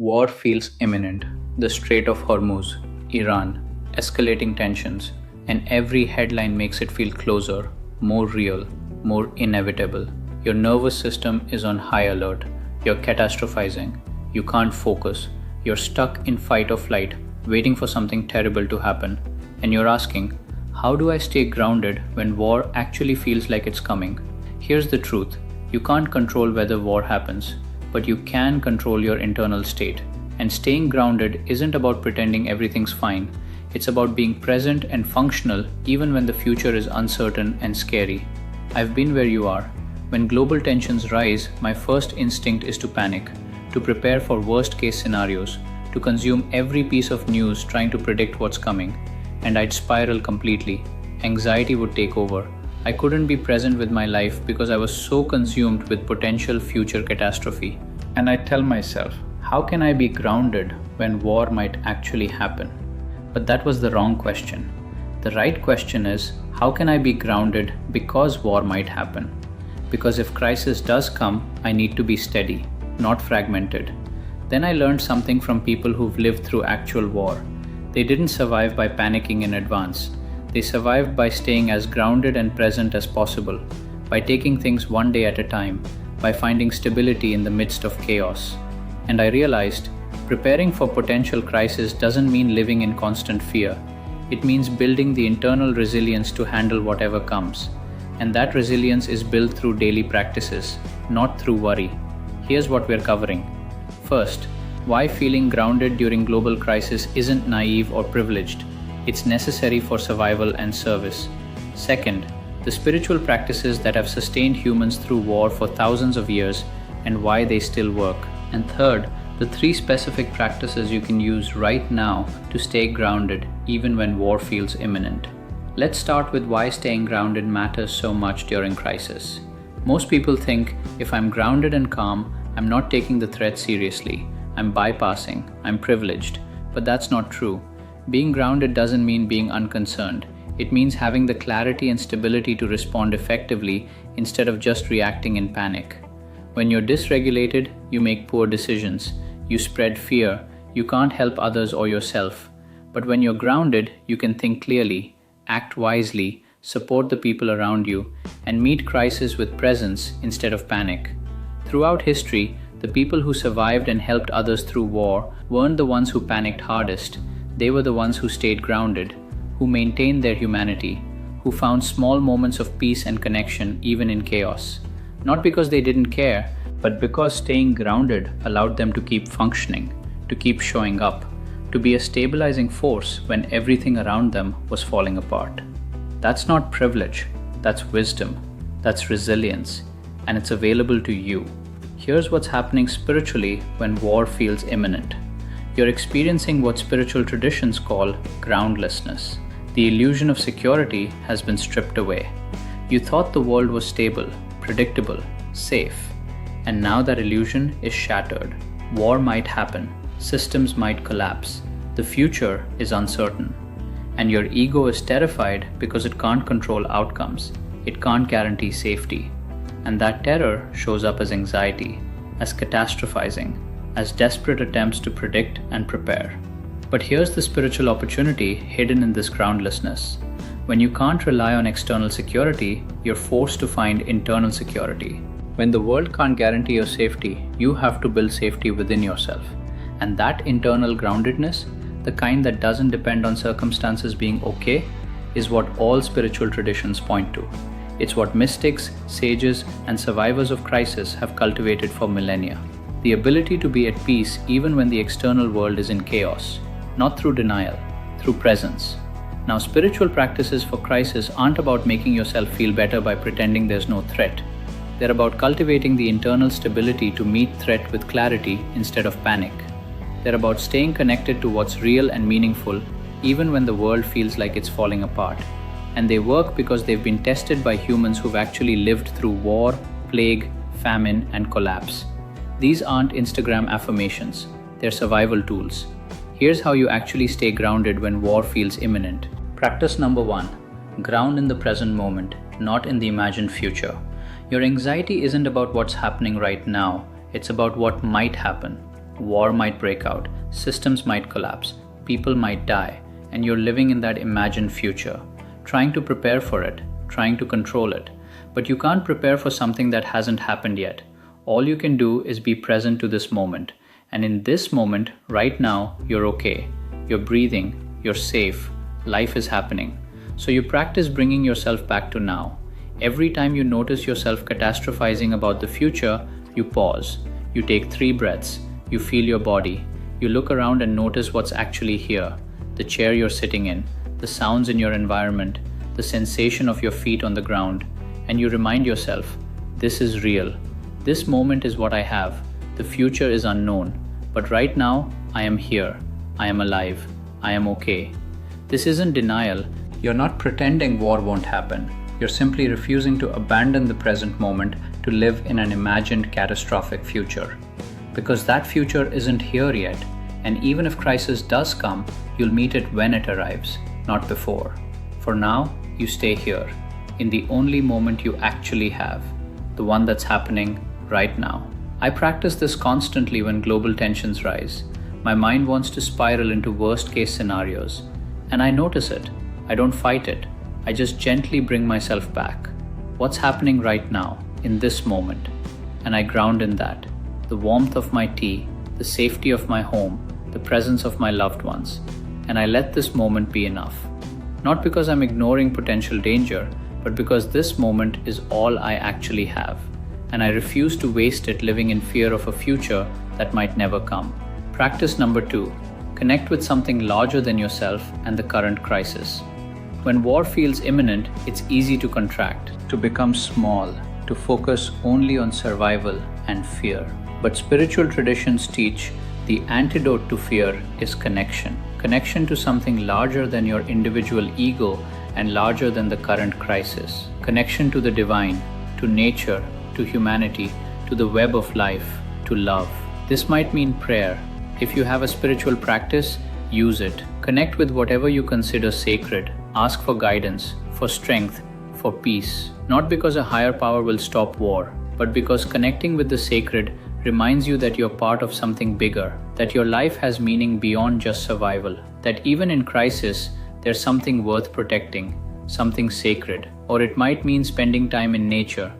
War feels imminent. The Strait of Hormuz, Iran, escalating tensions, and every headline makes it feel closer, more real, more inevitable. Your nervous system is on high alert. You're catastrophizing. You can't focus. You're stuck in fight or flight, waiting for something terrible to happen. And you're asking, how do I stay grounded when war actually feels like it's coming? Here's the truth. You can't control whether war happens, but you can control your internal state. And staying grounded isn't about pretending everything's fine. It's about being present and functional even when the future is uncertain and scary. I've been where you are. When global tensions rise, my first instinct is to panic, to prepare for worst-case scenarios, to consume every piece of news trying to predict what's coming. And I'd spiral completely. Anxiety would take over. I couldn't be present with my life because I was so consumed with potential future catastrophe. And I tell myself, how can I be grounded when war might actually happen? But that was the wrong question. The right question is, how can I be grounded because war might happen? Because if crisis does come, I need to be steady, not fragmented. Then I learned something from people who've lived through actual war. They didn't survive by panicking in advance. They survived by staying as grounded and present as possible, by taking things one day at a time, by finding stability in the midst of chaos. And I realized, preparing for potential crisis doesn't mean living in constant fear. It means building the internal resilience to handle whatever comes. And that resilience is built through daily practices, not through worry. Here's what we're covering. First, why feeling grounded during global crisis isn't naive or privileged. It's necessary for survival and service. Second, the spiritual practices that have sustained humans through war for thousands of years and why they still work. And third, the 3 specific practices you can use right now to stay grounded even when war feels imminent. Let's start with why staying grounded matters so much during crisis. Most people think if I'm grounded and calm, I'm not taking the threat seriously. I'm bypassing. I'm privileged. But that's not true. Being grounded doesn't mean being unconcerned. It means having the clarity and stability to respond effectively instead of just reacting in panic. When you're dysregulated, you make poor decisions. You spread fear. You can't help others or yourself. But when you're grounded, you can think clearly, act wisely, support the people around you, and meet crisis with presence instead of panic. Throughout history, the people who survived and helped others through war weren't the ones who panicked hardest. They were the ones who stayed grounded, who maintained their humanity, who found small moments of peace and connection even in chaos. Not because they didn't care, but because staying grounded allowed them to keep functioning, to keep showing up, to be a stabilizing force when everything around them was falling apart. That's not privilege, that's wisdom, that's resilience, and it's available to you. Here's what's happening spiritually when war feels imminent. You're experiencing what spiritual traditions call groundlessness. The illusion of security has been stripped away. You thought the world was stable, predictable, safe, and now that illusion is shattered. War might happen, systems might collapse, the future is uncertain, and your ego is terrified because it can't control outcomes, it can't guarantee safety. And that terror shows up as anxiety, as catastrophizing, as desperate attempts to predict and prepare. But here's the spiritual opportunity hidden in this groundlessness. When you can't rely on external security, you're forced to find internal security. When the world can't guarantee your safety, you have to build safety within yourself. And that internal groundedness, the kind that doesn't depend on circumstances being okay, is what all spiritual traditions point to. It's what mystics, sages, and survivors of crisis have cultivated for millennia. The ability to be at peace even when the external world is in chaos, not through denial, through presence. Now, spiritual practices for crisis aren't about making yourself feel better by pretending there's no threat. They're about cultivating the internal stability to meet threat with clarity instead of panic. They're about staying connected to what's real and meaningful even when the world feels like it's falling apart. And they work because they've been tested by humans who've actually lived through war, plague, famine, and collapse. These aren't Instagram affirmations, they're survival tools. Here's how you actually stay grounded when war feels imminent. Practice number 1. Ground in the present moment, not in the imagined future. Your anxiety isn't about what's happening right now, it's about what might happen. War might break out, systems might collapse, people might die, and you're living in that imagined future, trying to prepare for it, trying to control it. But you can't prepare for something that hasn't happened yet. All you can do is be present to this moment. And in this moment, right now, you're okay. You're breathing, you're safe, life is happening. So you practice bringing yourself back to now. Every time you notice yourself catastrophizing about the future, you pause. You take 3 breaths. You feel your body. You look around and notice what's actually here. The chair you're sitting in, the sounds in your environment, the sensation of your feet on the ground. And you remind yourself, this is real. This moment is what I have. The future is unknown. But right now, I am here. I am alive. I am okay. This isn't denial. You're not pretending war won't happen. You're simply refusing to abandon the present moment to live in an imagined catastrophic future. Because that future isn't here yet, and even if crisis does come, you'll meet it when it arrives, not before. For now, you stay here, in the only moment you actually have, the one that's happening right now. I practice this constantly when global tensions rise. My mind wants to spiral into worst-case scenarios, and I notice it. I don't fight it. I just gently bring myself back. What's happening right now, in this moment? And I ground in that. The warmth of my tea, the safety of my home, the presence of my loved ones. And I let this moment be enough. Not because I'm ignoring potential danger, but because this moment is all I actually have. And I refuse to waste it living in fear of a future that might never come. Practice number 2. Connect with something larger than yourself and the current crisis. When war feels imminent, it's easy to contract, to become small, to focus only on survival and fear. But spiritual traditions teach the antidote to fear is connection. Connection to something larger than your individual ego and larger than the current crisis. Connection to the divine, to nature, to humanity, to the web of life, to love. This might mean prayer. If you have a spiritual practice, use it. Connect with whatever you consider sacred. Ask for guidance, for strength, for peace. Not because a higher power will stop war, but because connecting with the sacred reminds you that you're part of something bigger, that your life has meaning beyond just survival, that even in crisis, there's something worth protecting, something sacred. Or it might mean spending time in nature,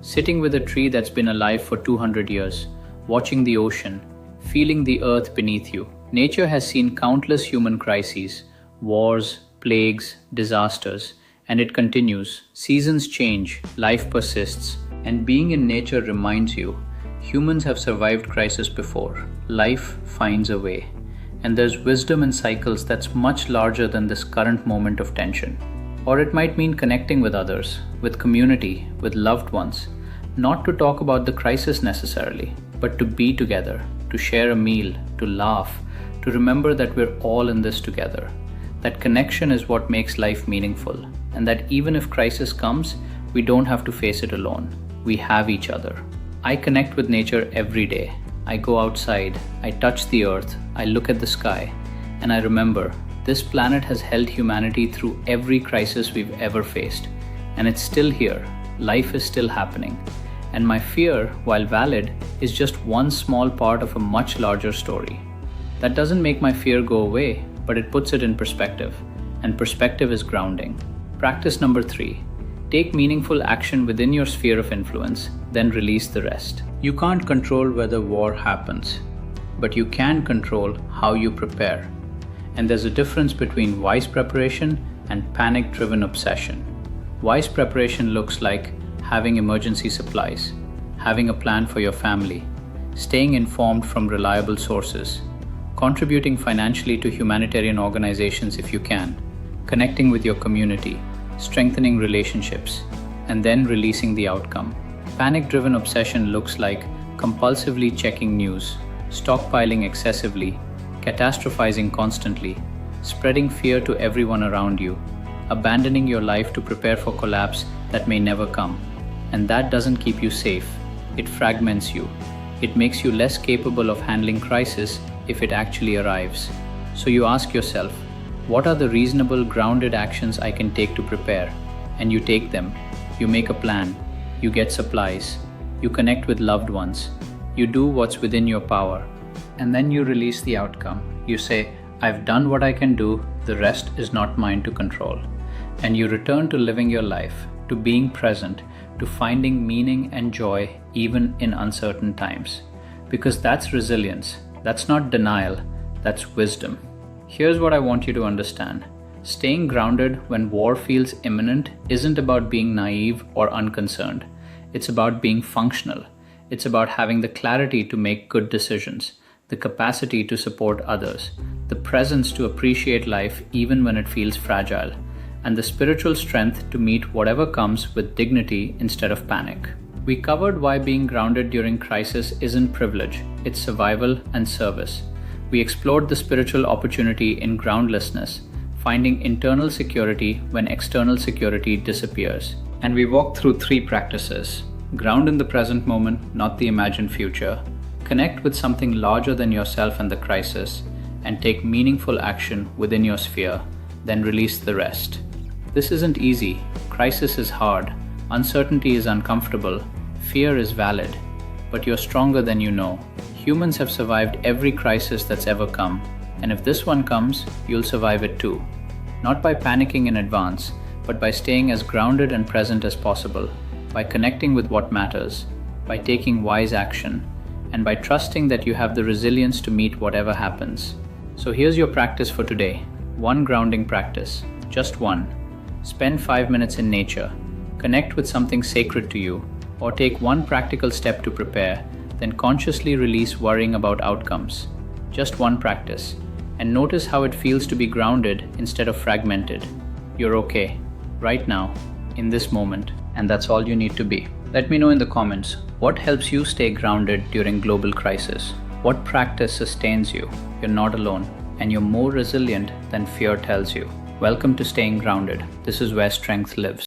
sitting with a tree that's been alive for 200 years, watching the ocean, feeling the earth beneath you. Nature has seen countless human crises, wars, plagues, disasters, and it continues. Seasons change, life persists, and being in nature reminds you humans have survived crisis before. Life finds a way. And there's wisdom in cycles that's much larger than this current moment of tension. Or it might mean connecting with others, with community, with loved ones. Not to talk about the crisis necessarily, but to be together, to share a meal, to laugh, to remember that we're all in this together. That connection is what makes life meaningful. And that even if crisis comes, we don't have to face it alone. We have each other. I connect with nature every day. I go outside, I touch the earth, I look at the sky, and I remember this planet has held humanity through every crisis we've ever faced. And it's still here. Life is still happening. And my fear, while valid, is just one small part of a much larger story. That doesn't make my fear go away, but it puts it in perspective. And perspective is grounding. Practice number 3. Take meaningful action within your sphere of influence, then release the rest. You can't control whether war happens, but you can control how you prepare. And there's a difference between wise preparation and panic-driven obsession. Wise preparation looks like having emergency supplies, having a plan for your family, staying informed from reliable sources, contributing financially to humanitarian organizations if you can, connecting with your community, strengthening relationships, and then releasing the outcome. Panic-driven obsession looks like compulsively checking news, stockpiling excessively, catastrophizing constantly, spreading fear to everyone around you, abandoning your life to prepare for collapse that may never come. And that doesn't keep you safe. It fragments you. It makes you less capable of handling crisis if it actually arrives. So you ask yourself, what are the reasonable, grounded actions I can take to prepare? And you take them. You make a plan. You get supplies. You connect with loved ones. You do what's within your power. and then you release the outcome. You say, I've done what I can do, the rest is not mine to control. And you return to living your life, to being present, to finding meaning and joy even in uncertain times. Because that's resilience, that's not denial, that's wisdom. Here's what I want you to understand. Staying grounded when war feels imminent isn't about being naive or unconcerned. It's about being functional. It's about having the clarity to make good decisions, the capacity to support others, the presence to appreciate life even when it feels fragile, and the spiritual strength to meet whatever comes with dignity instead of panic. We covered why being grounded during crisis isn't privilege, it's survival and service. We explored the spiritual opportunity in groundlessness, finding internal security when external security disappears. And we walked through 3 practices. Ground in the present moment, not the imagined future. Connect with something larger than yourself and the crisis, and take meaningful action within your sphere, then release the rest. This isn't easy. Crisis is hard. Uncertainty is uncomfortable. Fear is valid. But you're stronger than you know. Humans have survived every crisis that's ever come, and if this one comes, you'll survive it too. Not by panicking in advance, but by staying as grounded and present as possible, by connecting with what matters, by taking wise action, and by trusting that you have the resilience to meet whatever happens. So here's your practice for today. 1 grounding practice. Just 1. Spend 5 minutes in nature. Connect with something sacred to you, or take 1 practical step to prepare, then consciously release worrying about outcomes. Just 1 practice. And notice how it feels to be grounded instead of fragmented. You're okay, right now, in this moment, and that's all you need to be. Let me know in the comments, what helps you stay grounded during global crisis? What practice sustains you? You're not alone, and you're more resilient than fear tells you. Welcome to Staying Grounded. This is where strength lives.